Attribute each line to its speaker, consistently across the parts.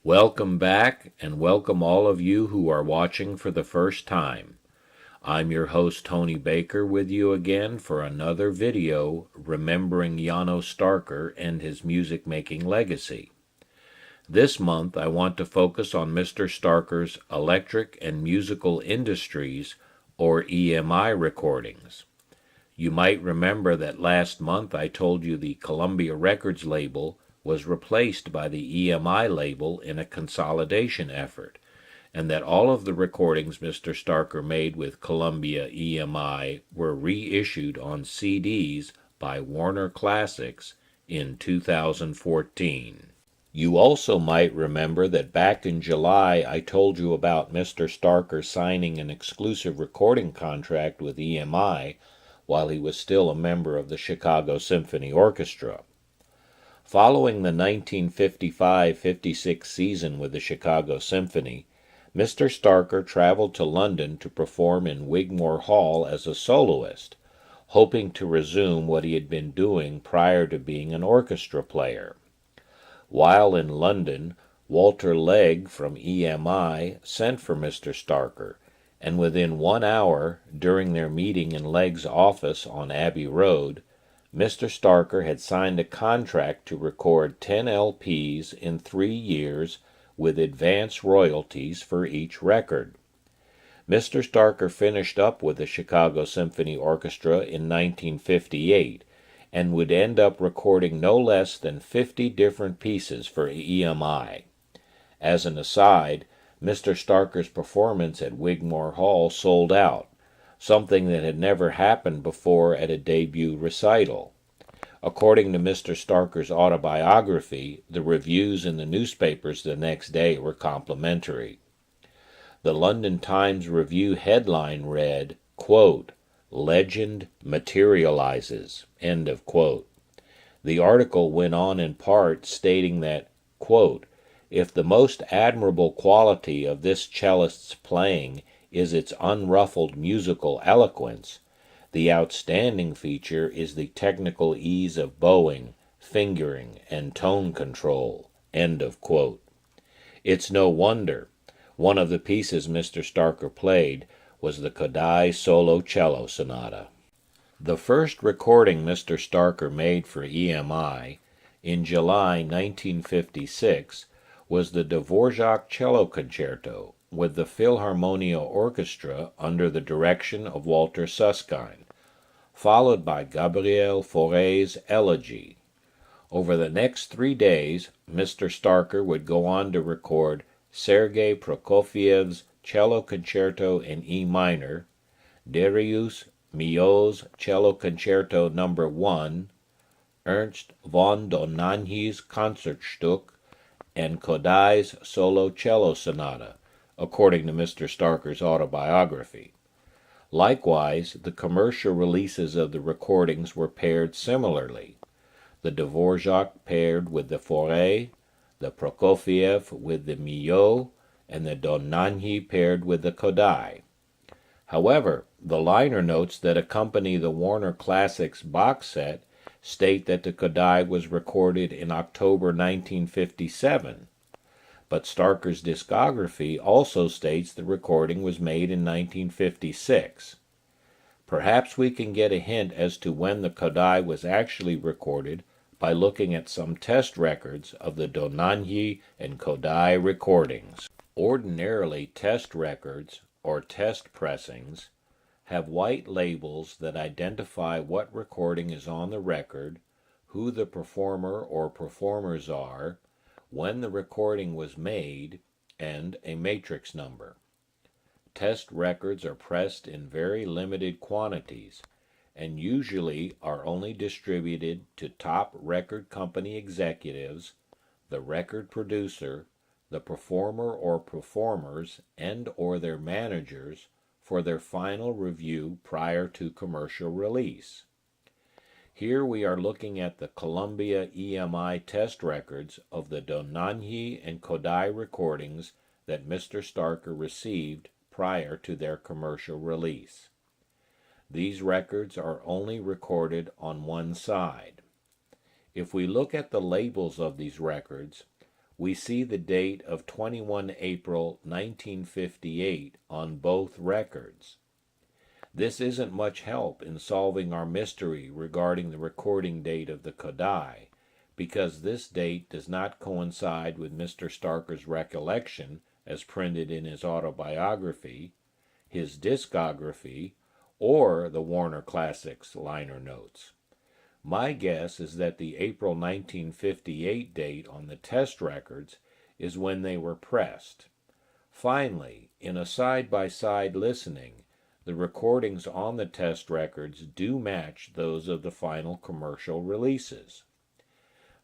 Speaker 1: Welcome back, and welcome all of you who are watching for the first time. I'm your host Tony Baker with you again for another video remembering Janos Starker and his music-making legacy. This month I want to focus on Mr. Starker's Electric and Musical Industries, or EMI, recordings. You might remember that last month I told you the Columbia Records label was replaced by the EMI label in a consolidation effort, and that all of the recordings Mr. Starker made with Columbia EMI were reissued on CDs by Warner Classics in 2014. You also might remember that back in July I told you about Mr. Starker signing an exclusive recording contract with EMI while he was still a member of the Chicago Symphony Orchestra. Following the 1955-56 season with the Chicago Symphony, Mr. Starker traveled to London to perform in Wigmore Hall as a soloist, hoping to resume what he had been doing prior to being an orchestra player. While in London, Walter Legg from EMI sent for Mr. Starker, and within 1 hour, during their meeting in Legg's office on Abbey Road, Mr. Starker had signed a contract to record 10 LPs in 3 years with advance royalties for each record. Mr. Starker finished up with the Chicago Symphony Orchestra in 1958 and would end up recording no less than 50 different pieces for EMI. As an aside, Mr. Starker's performance at Wigmore Hall sold out, something that had never happened before at a debut recital. According to Mr. Starker's autobiography, the reviews in the newspapers the next day were complimentary. The London Times Review headline read, quote, "Legend materializes," end of quote. The article went on in part stating that, quote, "If the most admirable quality of this cellist's playing is its unruffled musical eloquence, the outstanding feature is the technical ease of bowing, fingering, and tone control," end of quote. It's no wonder. One of the pieces Mr. Starker played was the Kodály Solo Cello Sonata. The first recording Mr. Starker made for EMI, in July 1956, was the Dvorak Cello Concerto with the Philharmonia Orchestra under the direction of Walter Susskind, followed by Gabriel Fauré's Elegy. Over the next 3 days, Mr. Starker would go on to record Sergei Prokofiev's Cello Concerto in E minor, Darius Milhaud's Cello Concerto No. 1, Ernst von Dohnanyi's Concertstück, and Kodai's Solo Cello Sonata, according to Mr. Starker's autobiography. Likewise, the commercial releases of the recordings were paired similarly. The Dvorak paired with the Fauré, the Prokofiev with the Milhaud, and the Dohnanyi paired with the Kodai. However, the liner notes that accompany the Warner Classics box set state that the Kodai was recorded in October 1957, but Starker's discography also states the recording was made in 1956. Perhaps we can get a hint as to when the Kodai was actually recorded by looking at some test records of the Dohnanyi and Kodai recordings. Ordinarily, test records, or test pressings, have white labels that identify what recording is on the record, who the performer or performers are, when the recording was made, and a matrix number. Test records are pressed in very limited quantities and usually are only distributed to top record company executives, the record producer, the performer or performers, and or their managers for their final review prior to commercial release. Here we are looking at the Columbia EMI test records of the Dohnanyi and Kodai recordings that Mr. Starker received prior to their commercial release. These records are only recorded on one side. If we look at the labels of these records, we see the date of 21 April 1958 on both records. This isn't much help in solving our mystery regarding the recording date of the Kodai, because this date does not coincide with Mr. Starker's recollection as printed in his autobiography, his discography, or the Warner Classics liner notes. My guess is that the April 1958 date on the test records is when they were pressed. Finally, in a side-by-side listening, the recordings on the test records do match those of the final commercial releases.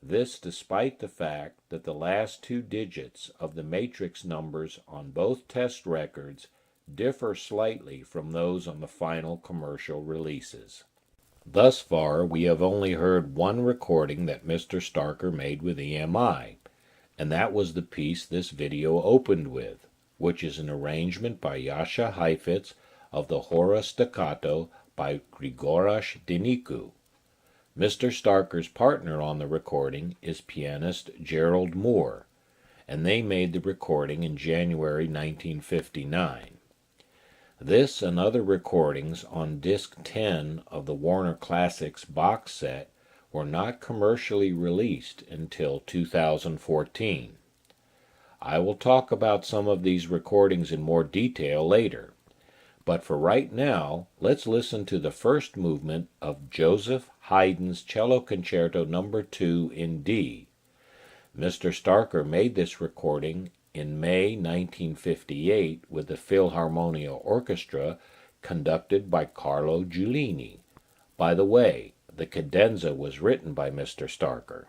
Speaker 1: This despite the fact that the last two digits of the matrix numbers on both test records differ slightly from those on the final commercial releases. Thus far, we have only heard one recording that Mr. Starker made with EMI, and that was the piece this video opened with, which is an arrangement by Jascha Heifetz of the Hora Staccato by Grigoras Dinicu. Mr. Starker's partner on the recording is pianist Gerald Moore, and they made the recording in January 1959. This and other recordings on disc 10 of the Warner Classics box set were not commercially released until 2014. I will talk about some of these recordings in more detail later, but for right now, let's listen to the first movement of Joseph Haydn's Cello Concerto No. 2 in D. Mr. Starker made this recording in May 1958 with the Philharmonia Orchestra conducted by Carlo Giulini. By the way, the cadenza was written by Mr. Starker.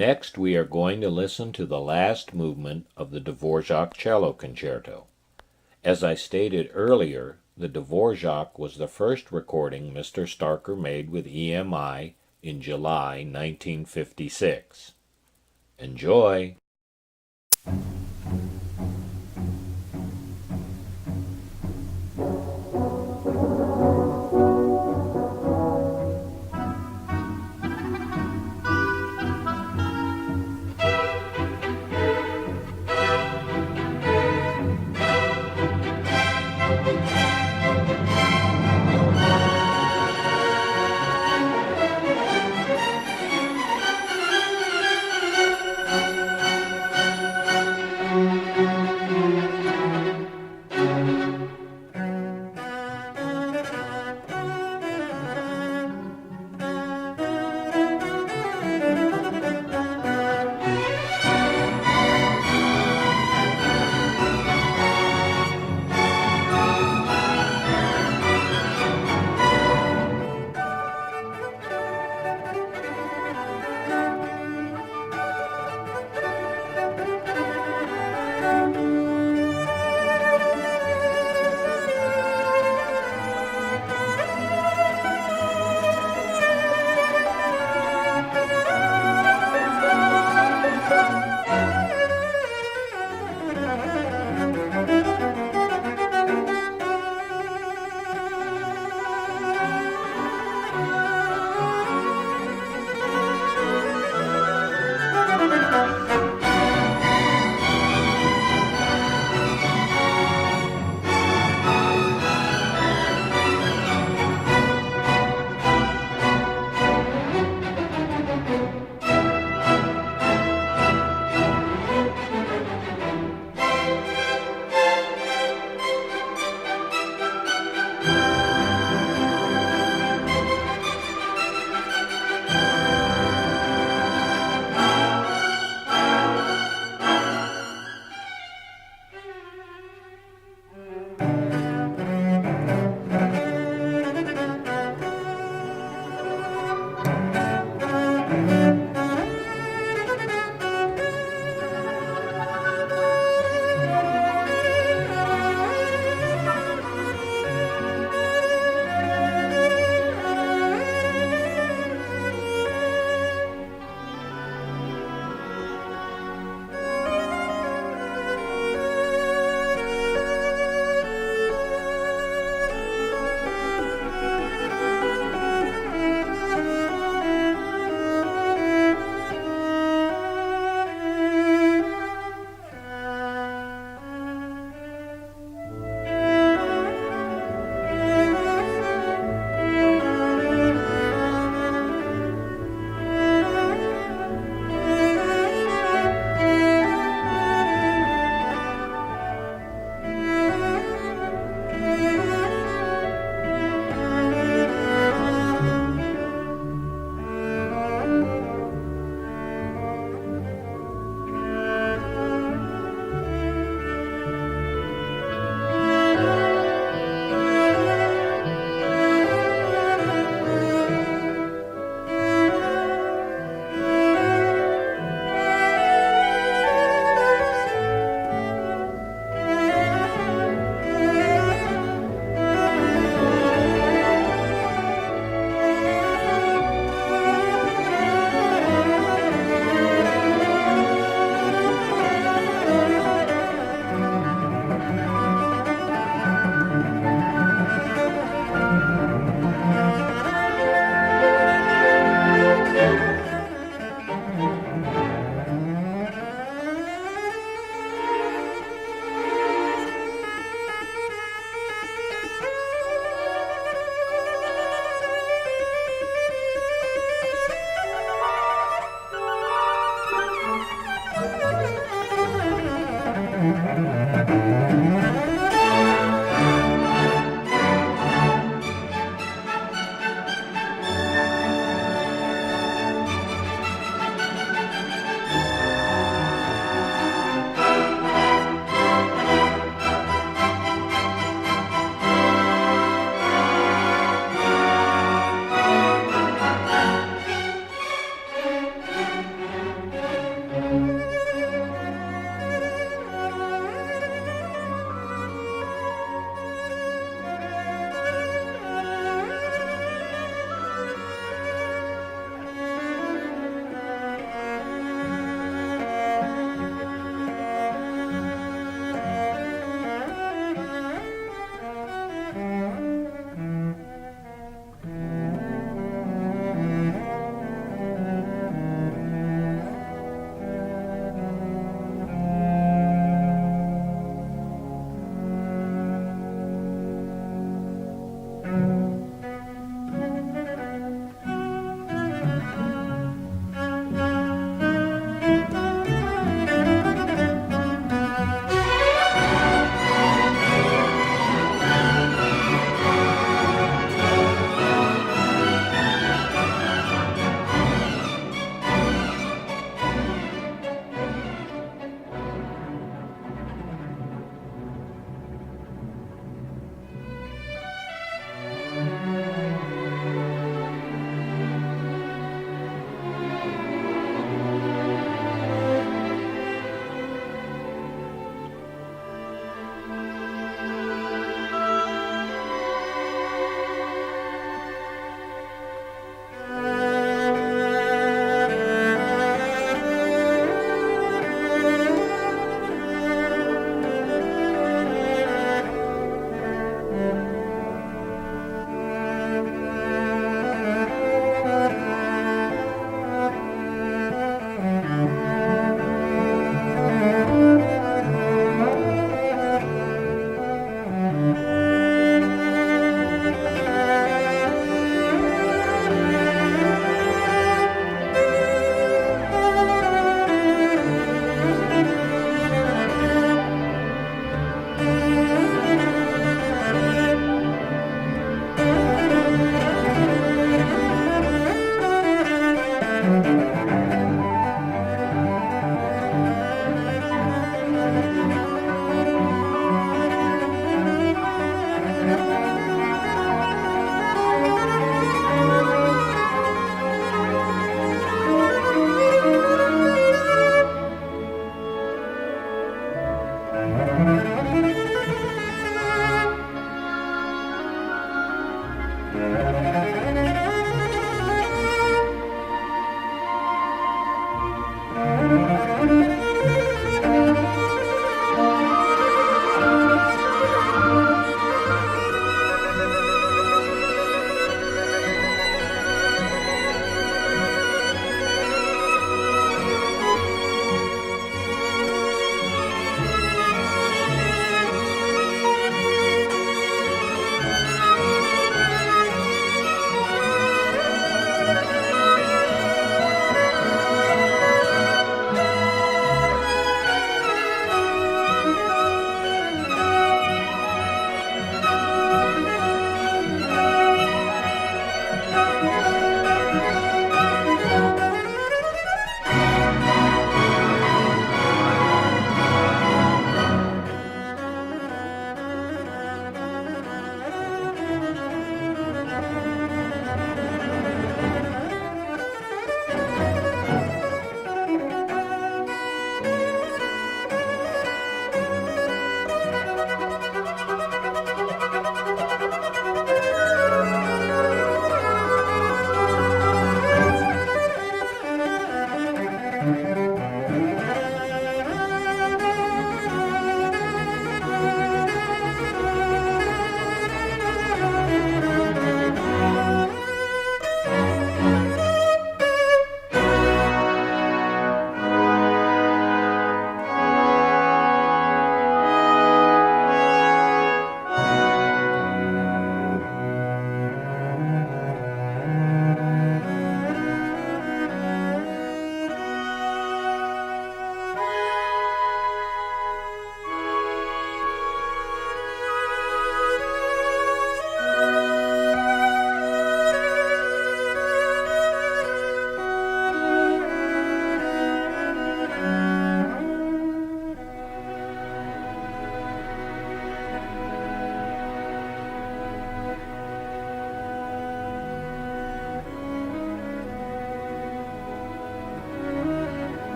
Speaker 1: Next, we are going to listen to the last movement of the Dvorak Cello Concerto. As I stated earlier, the Dvorak was the first recording Mr. Starker made with EMI in July 1956. Enjoy!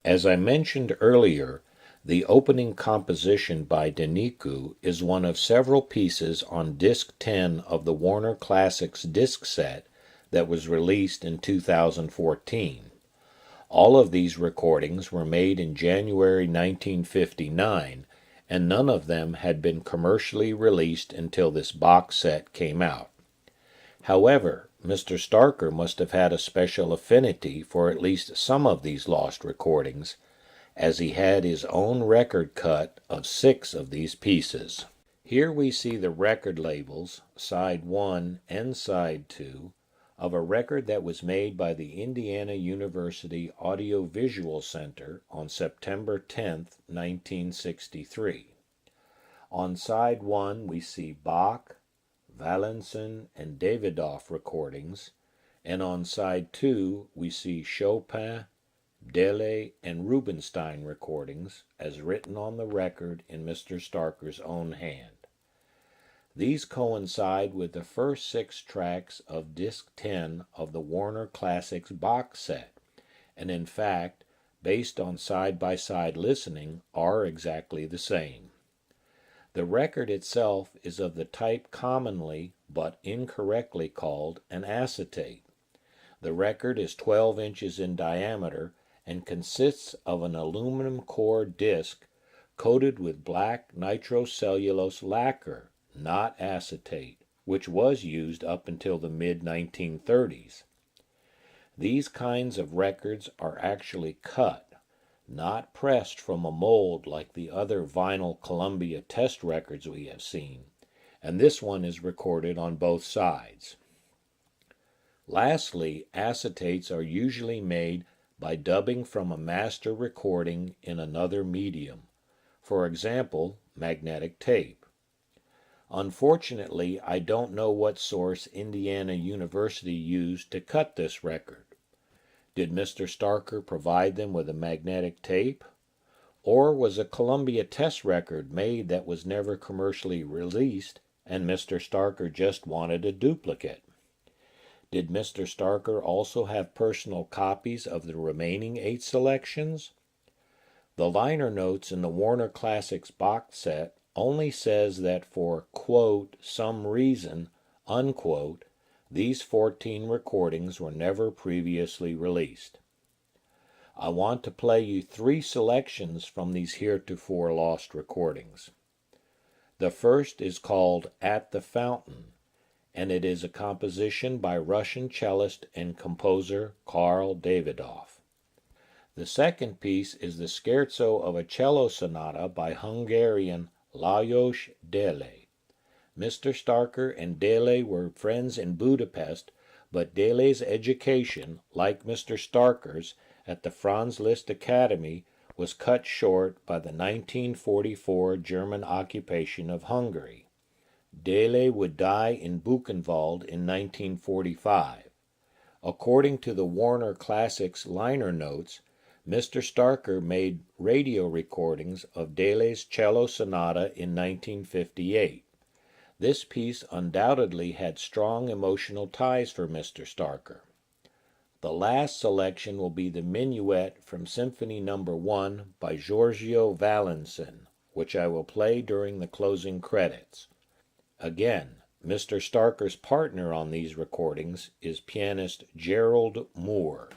Speaker 1: As I mentioned earlier, the opening composition by Daniku is one of several pieces on Disc 10 of the Warner Classics disc set that was released in 2014. All of these recordings were made in January 1959, and none of them had been commercially released until this box set came out. However, Mr. Starker must have had a special affinity for at least some of these lost recordings, as he had his own record cut of 6 of these pieces. Here we see the record labels, side 1 and side 2, of a record that was made by the Indiana University Audiovisual Center on September 10, 1963. On side 1 we see Bach, Valensin, and Davidoff recordings, and on side 2 we see Chopin, Dele, and Rubinstein recordings as written on the record in Mr. Starker's own hand. These coincide with the first 6 tracks of Disc 10 of the Warner Classics box set, and in fact, based on side-by-side listening, are exactly the same. The record itself is of the type commonly but incorrectly called an acetate. The record is 12 inches in diameter and consists of an aluminum core disc coated with black nitrocellulose lacquer, not acetate, which was used up until the mid-1930s. These kinds of records are actually cut, not pressed from a mold like the other vinyl Columbia test records we have seen, and this one is recorded on both sides. Lastly, acetates are usually made by dubbing from a master recording in another medium, for example, magnetic tape. Unfortunately, I don't know what source Indiana University used to cut this record. Did Mr. Starker provide them with a magnetic tape? Or was a Columbia test record made that was never commercially released and Mr. Starker just wanted a duplicate? Did Mr. Starker also have personal copies of the remaining 8 selections? The liner notes in the Warner Classics box set only says that for, quote, some reason, unquote, these 14 recordings were never previously released. I want to play you 3 selections from these heretofore lost recordings. The first is called At the Fountain, and it is a composition by Russian cellist and composer Karl Davidoff. The second piece is the scherzo of a cello sonata by Hungarian Lajos Dele. Mr. Starker and Dele were friends in Budapest, but Dele's education, like Mr. Starker's, at the Franz Liszt Academy was cut short by the 1944 German occupation of Hungary. Dele would die in Buchenwald in 1945. According to the Warner Classics liner notes, Mr. Starker made radio recordings of Dele's cello sonata in 1958. This piece undoubtedly had strong emotional ties for Mr. Starker. The last selection will be the Minuet from Symphony No. 1 by Giorgio Valensin, which I will play during the closing credits. Again, Mr. Starker's partner on these recordings is pianist Gerald Moore.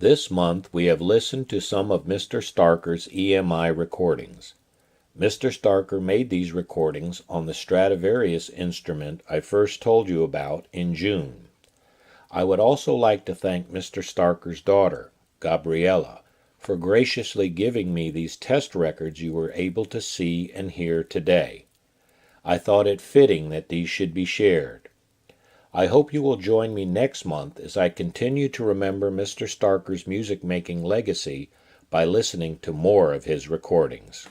Speaker 1: This month we have listened to some of Mr. Starker's EMI recordings. Mr. Starker made these recordings on the Stradivarius instrument I first told you about in June. I would also like to thank Mr. Starker's daughter, Gabriella, for graciously giving me these test records you were able to see and hear today. I thought it fitting that these should be shared. I hope you will join me next month as I continue to remember Mr. Starker's music-making legacy by listening to more of his recordings.